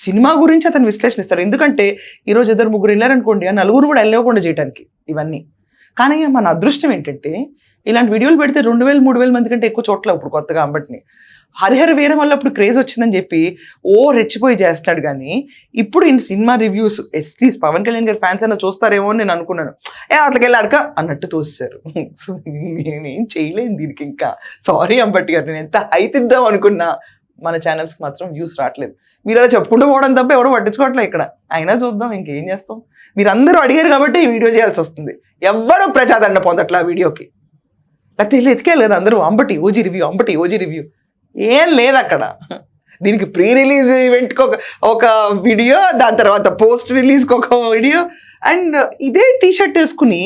Cinema గురించి అతను విశ్లేషణ ఇస్తాడు. ఎందుకంటే ఈరోజు 2-3 వెళ్ళారనుకోండి, ఆ నలుగురు కూడా వెళ్ళకుండా చేయడానికి ఇవన్నీ. కానీ మన అదృష్టం ఏంటంటే ఇలాంటి వీడియోలు పెడితే 2000-3000 మంది కంటే ఎక్కువ చోట్ల ఇప్పుడు కొత్తగా అంబటిని హరిహర వీరం వల్ల అప్పుడు క్రేజ్ వచ్చిందని చెప్పి రెచ్చిపోయి చేస్తాడు. కానీ ఇప్పుడు ఈ cinema reviews atleast Pawan Kalyan గారి ఫ్యాన్స్ అయినా చూస్తారేమో అని నేను అనుకున్నాను. అట్లకి వెళ్ళి అడక అన్నట్టు తోస్తారు. సో నేనేం చేయలేను దీనికి. ఇంకా సారీ అంబటి గారు, నేను ఎంత హైప్ ఇద్దాం అనుకున్నా మన ఛానల్స్కి మాత్రం వ్యూస్ రావట్లేదు. మీరు అలా చెప్పుకుంటూ పోవడం తప్ప ఎవడో పట్టించుకోవట్లేదు ఇక్కడ. అయినా చూద్దాం, ఇంకేం చేస్తాం. మీరు అందరూ అడిగారు కాబట్టి ఈ వీడియో చేయాల్సి వస్తుంది. ఎవడో ప్రజాదరణ పొందట్లా ఆ వీడియోకి. లేకపోతే వెళ్ళి ఎతికే లేదు అందరూ అంబటి ఓజీ రివ్యూ ఏం లేదు అక్కడ. దీనికి ప్రీ రిలీజ్ ఈవెంట్కి ఒక వీడియో, దాని తర్వాత పోస్ట్ రిలీజ్కి ఒక వీడియో, అండ్ ఇదే టీషర్ట్ వేసుకుని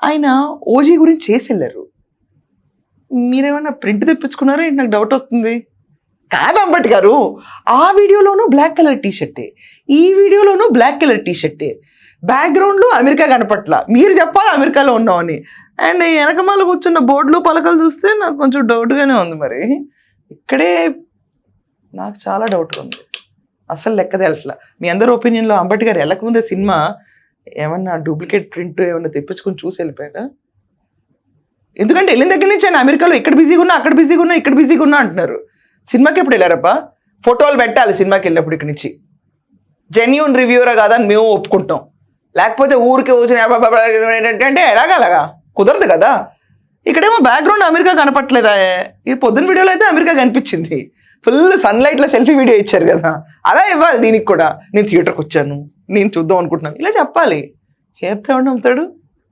ఆయన ఓజీ గురించి చేసి వెళ్ళారు. మీరేమన్నా ప్రింట్ తెప్పించుకున్నారో ఏంటి నాకు డౌట్ వస్తుంది. కాదు అంబటి గారు, ఆ వీడియోలోనూ బ్లాక్ కలర్ టీషర్టే, ఈ వీడియోలోనూ బ్లాక్ కలర్ టీషర్టే, బ్యాక్గ్రౌండ్లో అమెరికా కనపట్ల. మీరు చెప్పాలి అమెరికాలో ఉన్నామని. అండ్ వెనకమాల కూర్చున్న బోర్డులు పలకలు చూస్తే నాకు కొంచెం డౌట్గానే ఉంది. మరి ఇక్కడే నాకు చాలా డౌట్గా ఉంది. అస్సలు లెక్క తెలుసులా. మీ అందరి ఒపీనియన్లో అంబటి గారు వెళ్ళకముందే సినిమా ఏమన్నా డూప్లికేట్ ప్రింట్ ఏమన్నా తెప్పించుకొని చూసి వెళ్ళిపోయాడా? ఎందుకంటే వెళ్ళిన దగ్గర నుంచి ఆయన అమెరికాలో ఇక్కడ బిజీగా ఉన్నా, అక్కడ బిజీగా ఉన్నా, ఇక్కడ బిజీగా ఉన్నా అంటున్నారు. సినిమాకి ఎప్పుడు వెళ్ళారబ్బా? ఫోటోలు పెట్టాలి సినిమాకి వెళ్ళినప్పుడు ఇక్కడి నుంచి. జెన్యూన్ రివ్యూరా కాదని మేము ఒప్పుకుంటాం. లేకపోతే ఊరికి వచ్చిన అంటే ఎలాగలాగా కుదరదు కదా. ఇక్కడేమో బ్యాక్గ్రౌండ్ అమెరికా కనపట్లేదా? ఇది పొద్దున్న వీడియోలో అయితే అమెరికా కనిపించింది. ఫుల్ సన్లైట్లో సెల్ఫీ వీడియో ఇచ్చారు కదా, అలా ఇవ్వాలి దీనికి కూడా. నేను థియేటర్కి వచ్చాను, నేను చూద్దాం అనుకుంటున్నాను, ఇలా చెప్పాలి. చెప్తే నమ్ముతాడు.